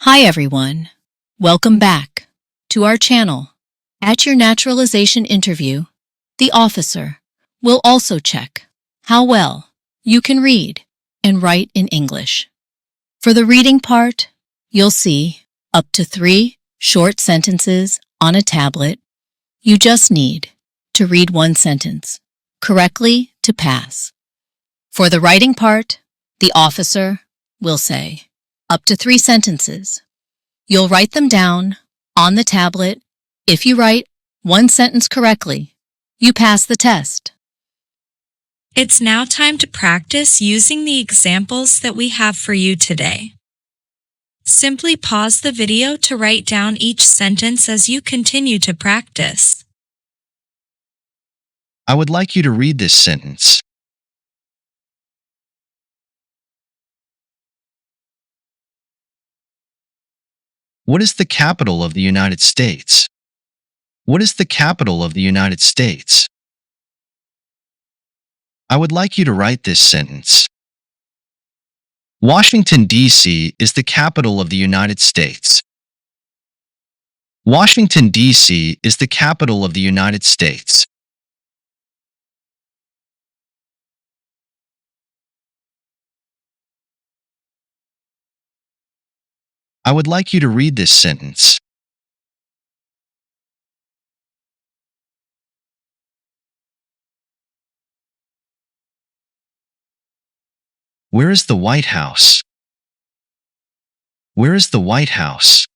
Hi everyone. Welcome back to our channel. At your naturalization interview, the officer will also check how well you can read and write in English. For the reading part, you'll see up to 3 short sentences on a tablet. You just need to read one sentence correctly to pass. For the writing part, the officer will say up to 3 sentences. You'll write them down on the tablet. If you write one sentence correctly, you pass the test. It's now time to practice using the examples that we have for you today. Simply pause the video to write down each sentence as you continue to practice. I would like you to read this sentence. What is the capital of the United States? What is the capital of the United States? I would like you to write this sentence. Washington, D.C. is the capital of the United States. Washington, D.C. is the capital of the United States. I would like you to read this sentence. Where is the White House? Where is the White House?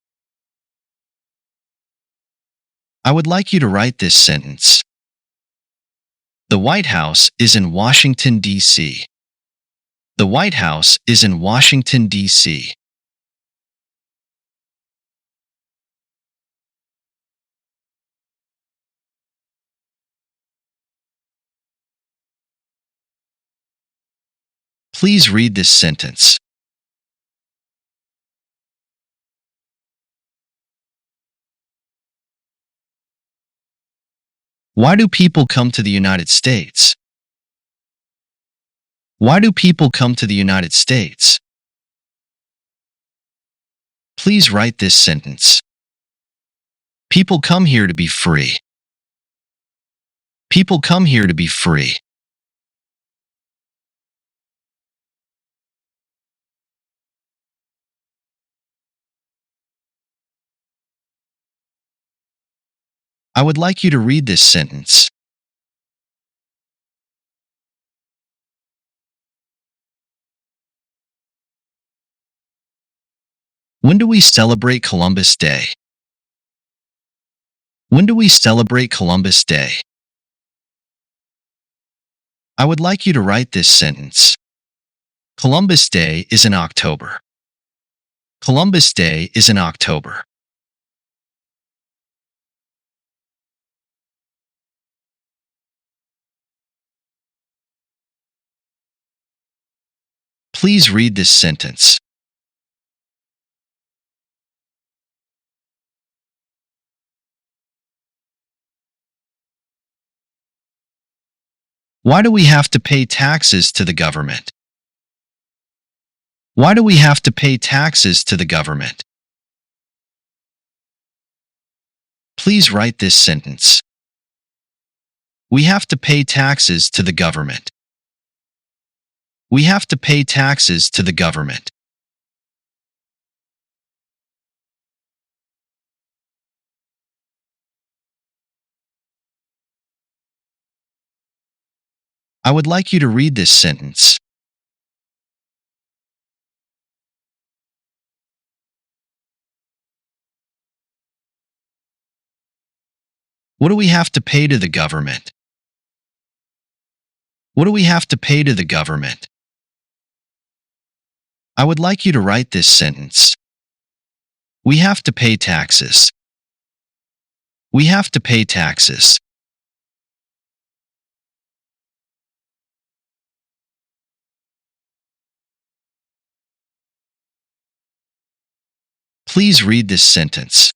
I would like you to write this sentence. The White House is in Washington, D.C. The White House is in Washington, D.C. Please read this sentence. Why do people come to the United States? Why do people come to the United States? Please write this sentence. People come here to be free. People come here to be free. I would like you to read this sentence. When do we celebrate Columbus Day? When do we celebrate Columbus Day? I would like you to write this sentence. Columbus Day is in October. Columbus Day is in October. Please read this sentence. Why do we have to pay taxes to the government? Why do we have to pay taxes to the government? Please write this sentence. We have to pay taxes to the government. We have to pay taxes to the government. I would like you to read this sentence. What do we have to pay to the government? What do we have to pay to the government? I would like you to write this sentence. We have to pay taxes. We have to pay taxes. Please read this sentence.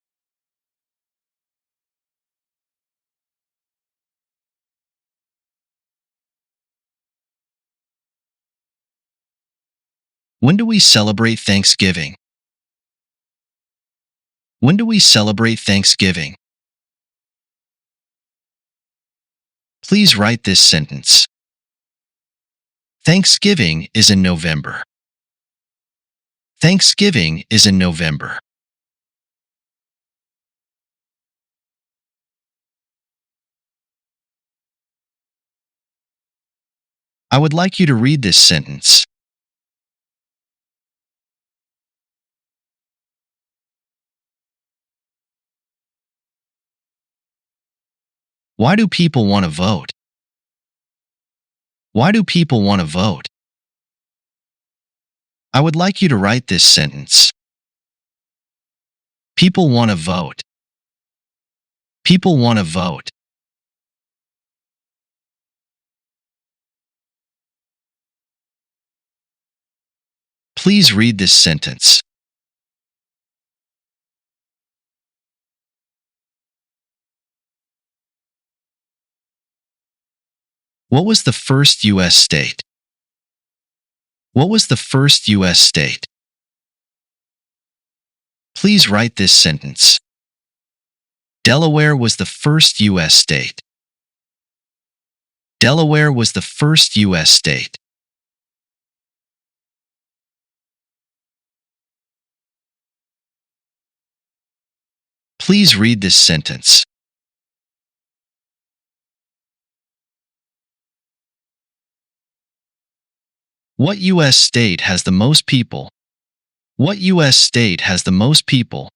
When do we celebrate Thanksgiving? When do we celebrate Thanksgiving? Please write this sentence. Thanksgiving is in November. Thanksgiving is in November. I would like you to read this sentence. Why do people want to vote? Why do people want to vote? I would like you to write this sentence. People want to vote. People want to vote. Please read this sentence. What was the first U.S. state? What was the first U.S. state? Please write this sentence. Delaware was the first U.S. state. Delaware was the first U.S. state. Please read this sentence. What U.S. state has the most people? What U.S. state has the most people?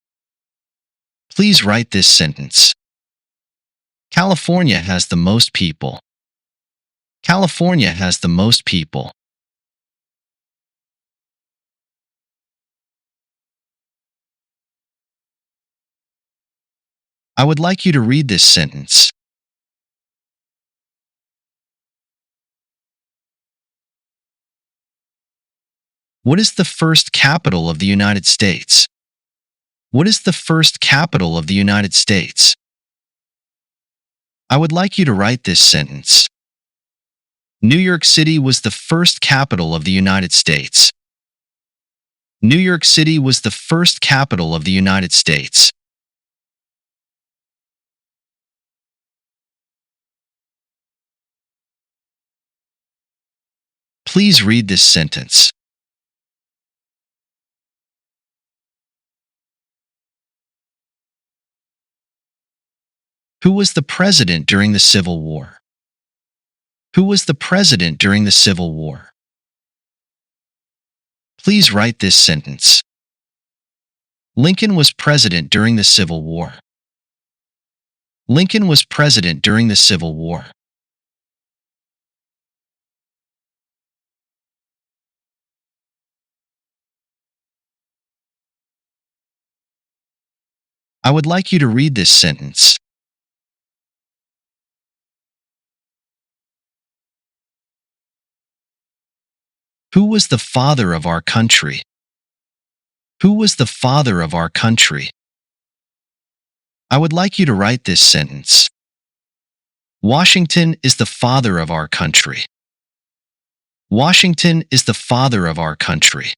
Please write this sentence. California has the most people. California has the most people. I would like you to read this sentence. What is the first capital of the United States? What is the first capital of the United States? I would like you to write this sentence. New York City was the first capital of the United States. New York City was the first capital of the United States. Please read this sentence. Who was the president during the Civil War? Who was the president during the Civil War? Please write this sentence. Lincoln was president during the Civil War. Lincoln was president during the Civil War. I would like you to read this sentence. Who was the father of our country? Who was the father of our country? I would like you to write this sentence. Washington is the father of our country. Washington is the father of our country.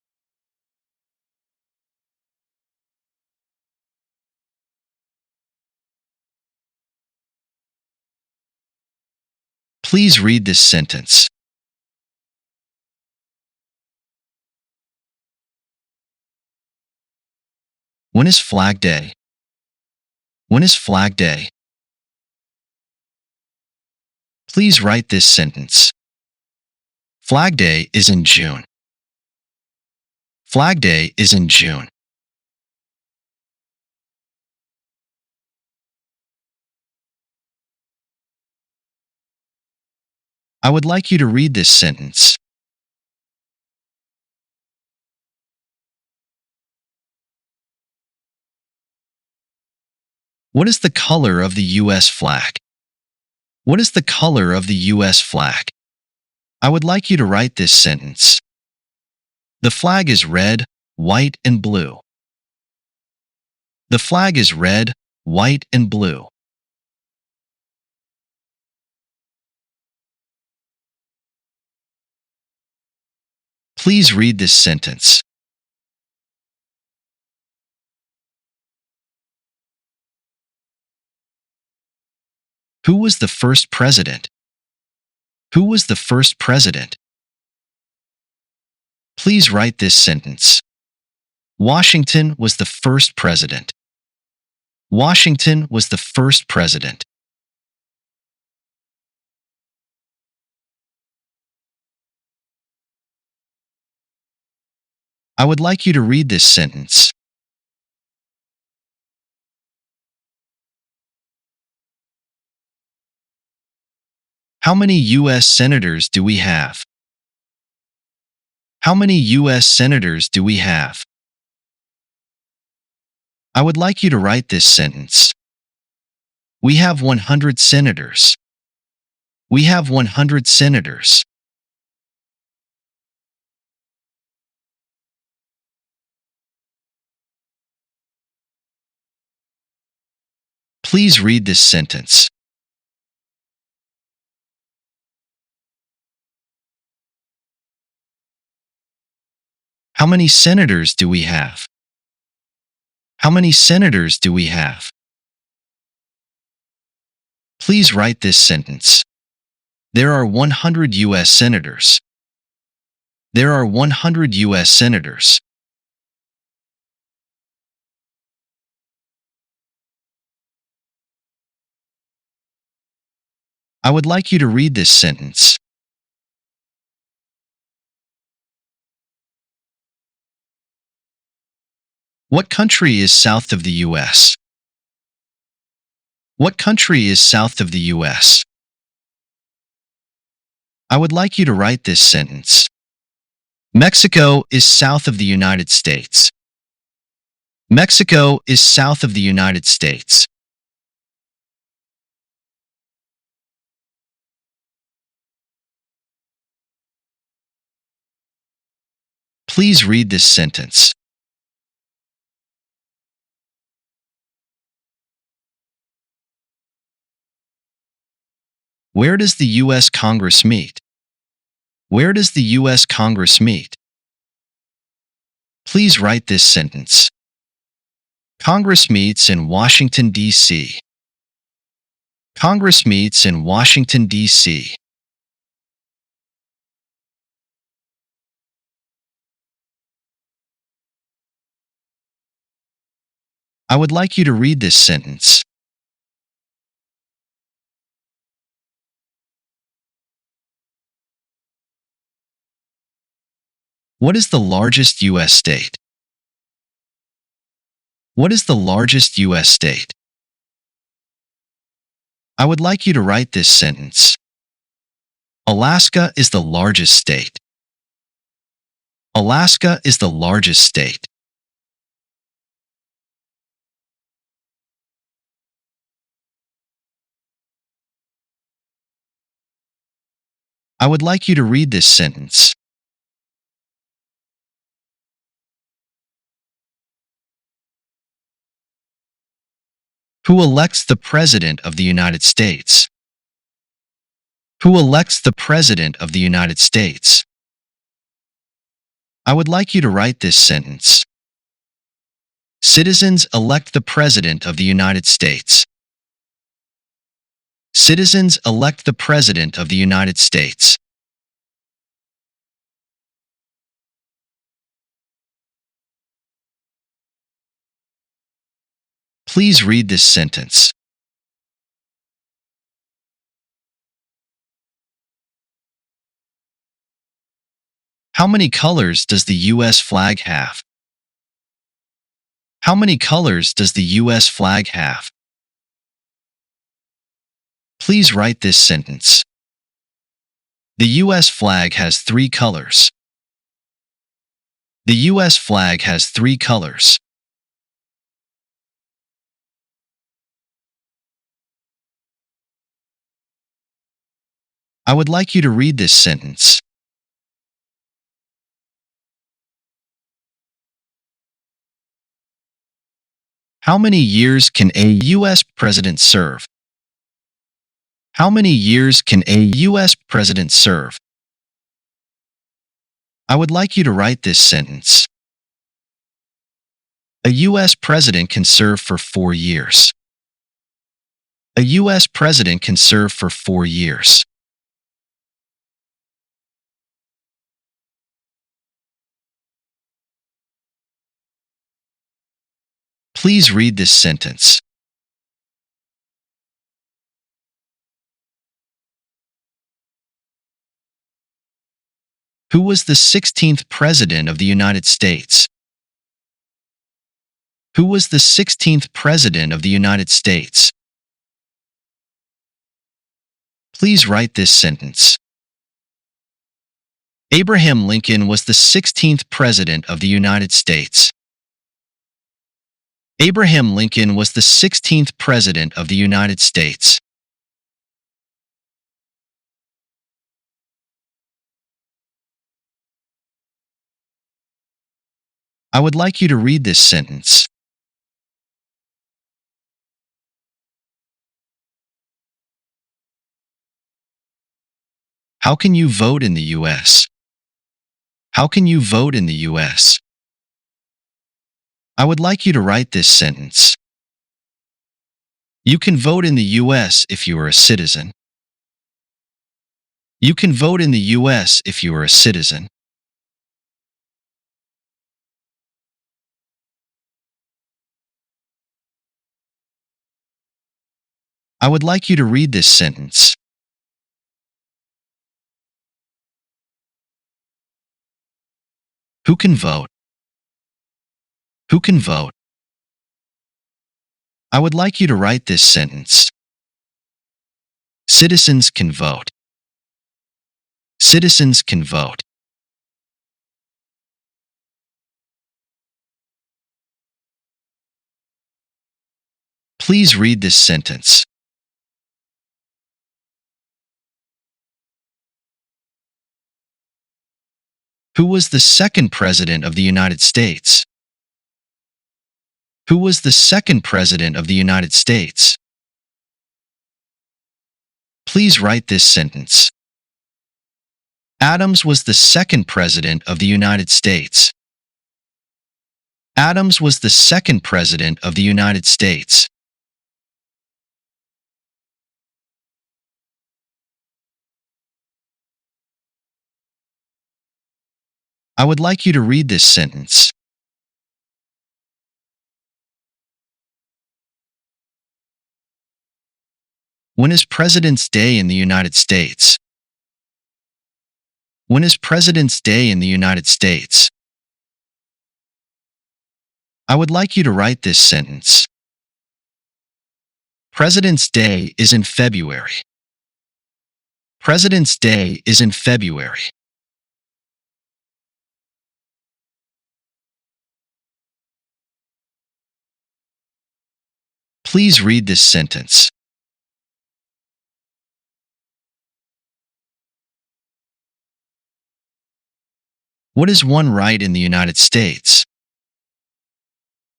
Please read this sentence. When is Flag Day? When is Flag Day? Please write this sentence. Flag Day is in June. Flag Day is in June. I would like you to read this sentence. What is the color of the U.S. flag? What is the color of the U.S. flag? I would like you to write this sentence. The flag is red, white, and blue. The flag is red, white, and blue. Please read this sentence. Who was the first president? Who was the first president? Please write this sentence. Washington was the first president. Washington was the first president. I would like you to read this sentence. How many U.S. senators do we have? How many U.S. senators do we have? I would like you to write this sentence. We have 100 senators. We have 100 senators. Please read this sentence. How many senators do we have? How many senators do we have? Please write this sentence. There are 100 U.S. senators. There are 100 U.S. senators. I would like you to read this sentence. What country is south of the U.S.? What country is south of the U.S.? I would like you to write this sentence. Mexico is south of the United States. Mexico is south of the United States. Please read this sentence. Where does the U.S. Congress meet? Where does the U.S. Congress meet? Please write this sentence. Congress meets in Washington, D.C. Congress meets in Washington, D.C. I would like you to read this sentence. What is the largest U.S. state? What is the largest U.S. state? I would like you to write this sentence. Alaska is the largest state. Alaska is the largest state. I would like you to read this sentence. Who elects the President of the United States? Who elects the President of the United States? I would like you to write this sentence. Citizens elect the President of the United States. Citizens elect the President of the United States. Please read this sentence. How many colors does the U.S. flag have? How many colors does the U.S. flag have? Please write this sentence. The U.S. flag has 3 colors. The U.S. flag has 3 colors. I would like you to read this sentence. How many years can a U.S. president serve? How many years can a U.S. president serve? I would like you to write this sentence. A U.S. president can serve for 4 years. A A U.S. president can serve for 4 years. Please read this sentence. Who was the 16th President of the United States? Who was the 16th President of the United States? Please write this sentence. Abraham Lincoln was the 16th President of the United States. Abraham Lincoln was the 16th President of the United States. I would like you to read this sentence. How can you vote in the U.S.? How can you vote in the U.S.? I would like you to write this sentence. You can vote in the U.S. if you are a citizen. You can vote in the U.S. if you are a citizen. I would like you to read this sentence. Who can vote? Who can vote? I would like you to write this sentence. Citizens can vote. Citizens can vote. Please read this sentence. Who was the second President of the United States? Who was the second President of the United States? Please write this sentence. Adams was the second President of the United States. Adams was the second President of the United States. I would like you to read this sentence. When is President's Day in the United States? When is President's Day in the United States? I would like you to write this sentence. President's Day is in February. President's Day is in February. Please read this sentence. What is one right in the United States?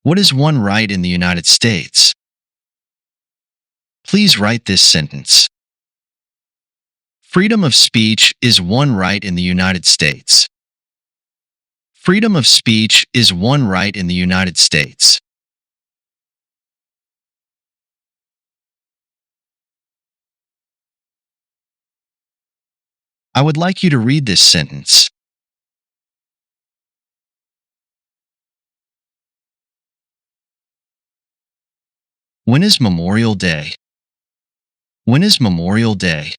What is one right in the United States? Please write this sentence. Freedom of speech is one right in the United States. Freedom of speech is one right in the United States. I would like you to read this sentence. When is Memorial Day? When is Memorial Day?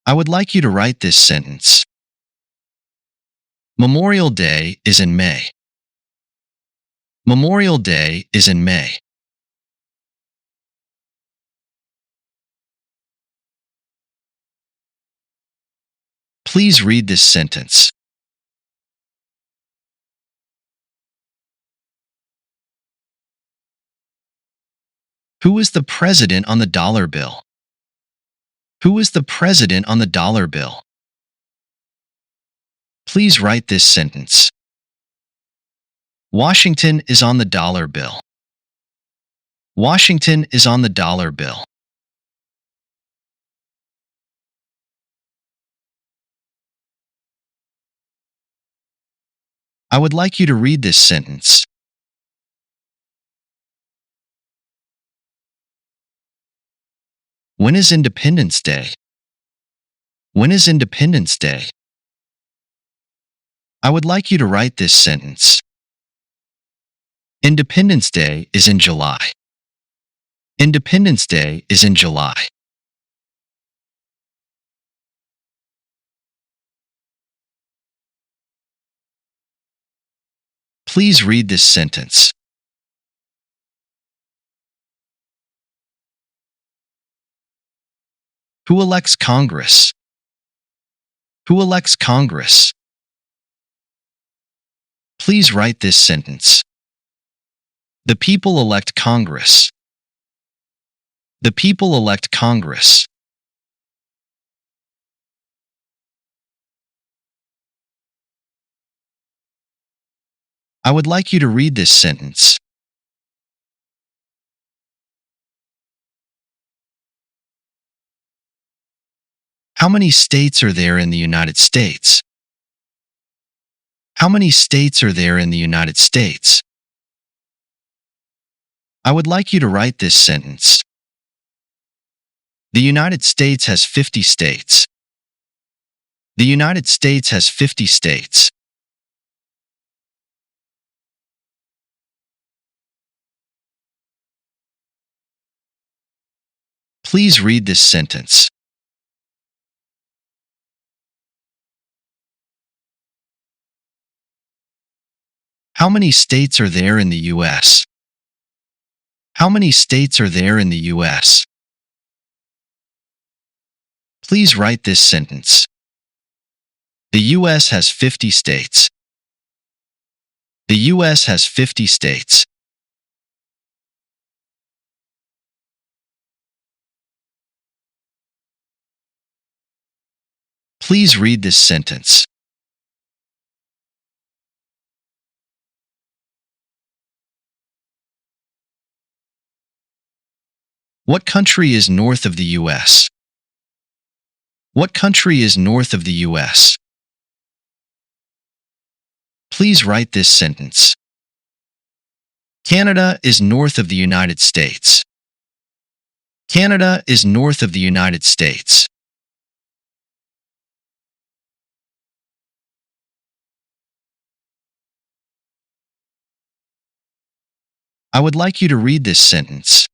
I would like you to write this sentence. Memorial Day is in May. Memorial Day is in May. Please read this sentence. Who is the president on the dollar bill? Who is the president on the dollar bill? Please write this sentence. Washington is on the dollar bill. Washington is on the dollar bill. I would like you to read this sentence. When is Independence Day? When is Independence Day? I would like you to write this sentence. Independence Day is in July. Independence Day is in July. Please read this sentence. Who elects Congress? Who elects Congress? Please write this sentence. The people elect Congress. The people elect Congress. I would like you to read this sentence. How many states are there in the United States? How many states are there in the United States? I would like you to write this sentence. The United States has 50 states. The United States has 50 states. Please read this sentence. How many states are there in the U.S.? How many states are there in the U.S.? Please write this sentence. The U.S. has 50 states. The U.S. has 50 states. Please read this sentence. What country is north of the U.S.? What country is north of the U.S.? Please write this sentence. Canada is north of the United States. Canada is north of the United States. I would like you to read this sentence.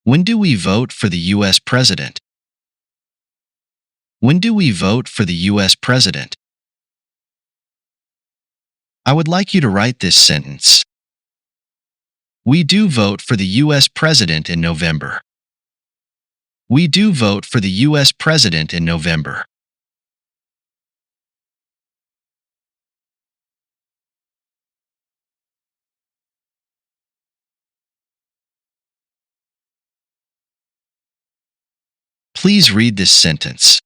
When do we vote for the U.S. President? When do we vote for the U.S. President? I would like you to write this sentence. We do vote for the U.S. President in November. We do vote for the U.S. President in November. Please read this sentence.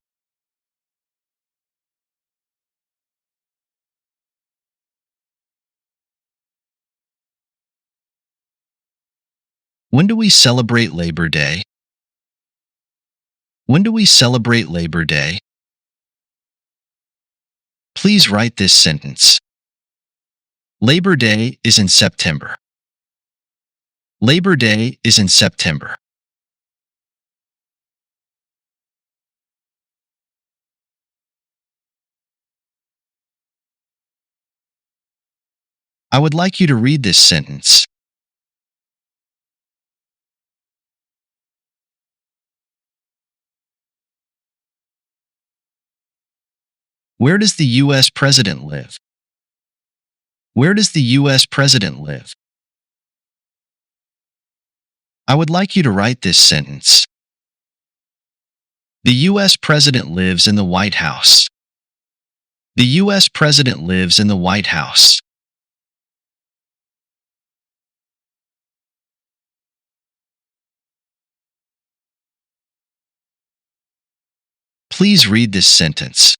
When do we celebrate Labor Day? When do we celebrate Labor Day? Please write this sentence. Labor Day is in September. Labor Day is in September. I would like you to read this sentence. Where does the U.S. President live? Where does the U.S. President live? I would like you to write this sentence. The U.S. President lives in the White House. The U.S. President lives in the White House. Please read this sentence.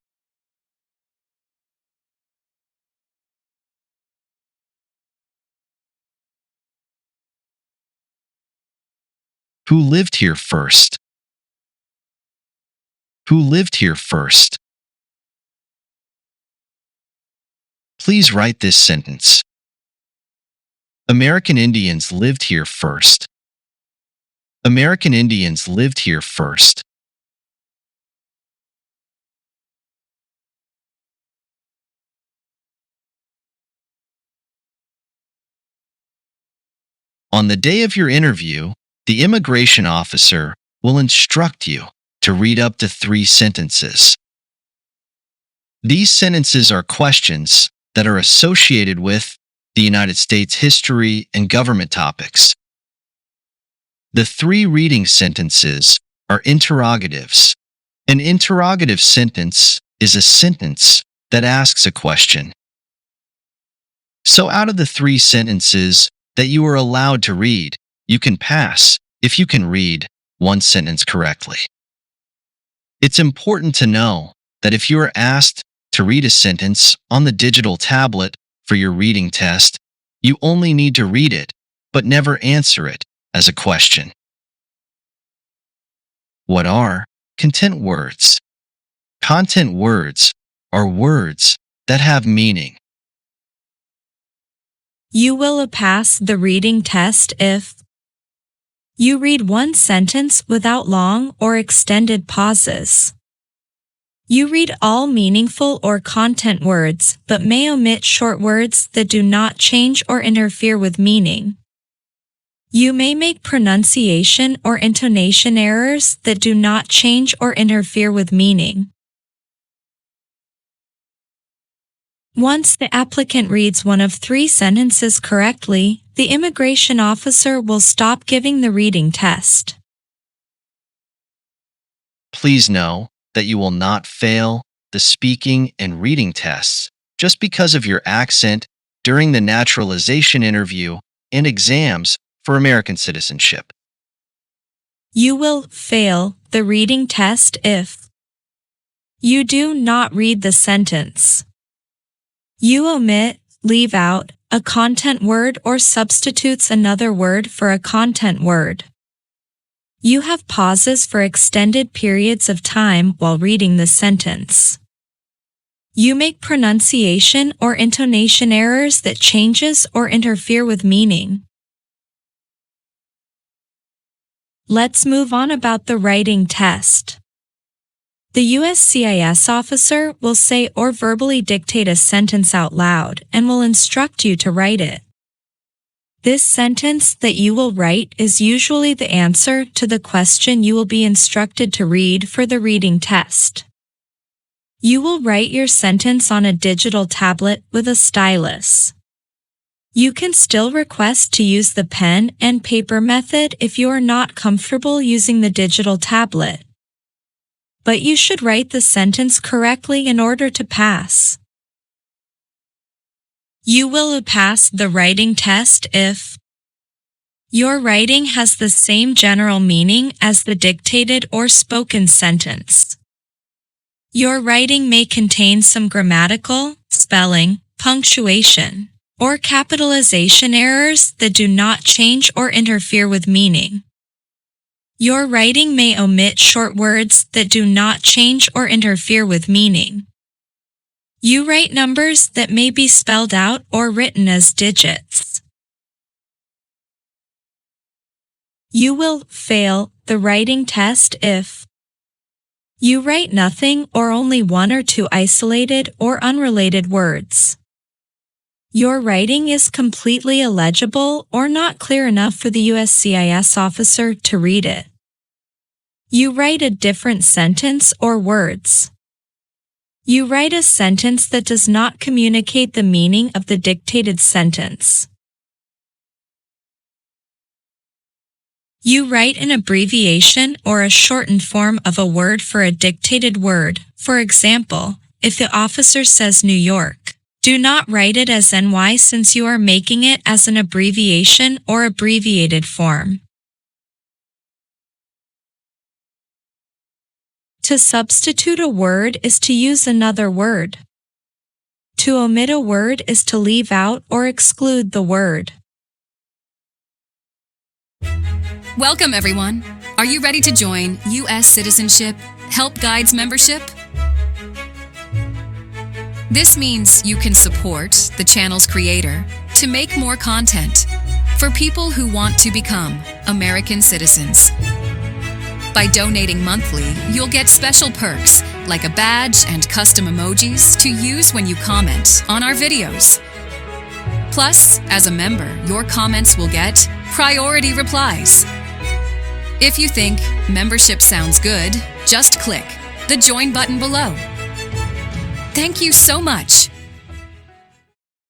Who lived here first? Who lived here first? Please write this sentence. American Indians lived here first. American Indians lived here first. On the day of your interview, the immigration officer will instruct you to read up to 3 sentences. These sentences are questions that are associated with the United States history and government topics. The 3 reading sentences are interrogatives. An interrogative sentence is a sentence that asks a question. So out of the 3 sentences that you are allowed to read, you can pass if you can read 1 sentence correctly. It's important to know that if you are asked to read a sentence on the digital tablet for your reading test, you only need to read it, but never answer it as a question. What are content words? Content words are words that have meaning. You will pass the reading test if you read 1 sentence without long or extended pauses. You read all meaningful or content words but may omit short words that do not change or interfere with meaning. You may make pronunciation or intonation errors that do not change or interfere with meaning. Once the applicant reads one of 3 sentences correctly, the immigration officer will stop giving the reading test. Please know that you will not fail the speaking and reading tests just because of your accent during the naturalization interview and exams for American citizenship. You will fail the reading test if you do not read the sentence. You omit, leave out, a content word or substitutes another word for a content word. You have pauses for extended periods of time while reading the sentence. You make pronunciation or intonation errors that changes or interfere with meaning. Let's move on about the writing test. The USCIS officer will say or verbally dictate a sentence out loud and will instruct you to write it. This sentence that you will write is usually the answer to the question you will be instructed to read for the reading test. You will write your sentence on a digital tablet with a stylus. You can still request to use the pen and paper method if you are not comfortable using the digital tablet. But you should write the sentence correctly in order to pass. You will pass the writing test if your writing has the same general meaning as the dictated or spoken sentence. Your writing may contain some grammatical, spelling, punctuation, or capitalization errors that do not change or interfere with meaning. Your writing may omit short words that do not change or interfere with meaning. You write numbers that may be spelled out or written as digits. You will fail the writing test if you write nothing or only 1 or 2 isolated or unrelated words. Your writing is completely illegible or not clear enough for the USCIS officer to read it. You write a different sentence or words. You write a sentence that does not communicate the meaning of the dictated sentence. You write an abbreviation or a shortened form of a word for a dictated word. For example, if the officer says New York, do not write it as NY since you are making it as an abbreviation or abbreviated form. To substitute a word is to use another word. To omit a word is to leave out or exclude the word. Welcome, everyone. Are you ready to join U.S. Citizenship Help Guides membership? This means you can support the channel's creator to make more content for people who want to become American citizens. By donating monthly, you'll get special perks like a badge and custom emojis to use when you comment on our videos. Plus, as a member, your comments will get priority replies. If you think membership sounds good, just click the join button below. Thank you so much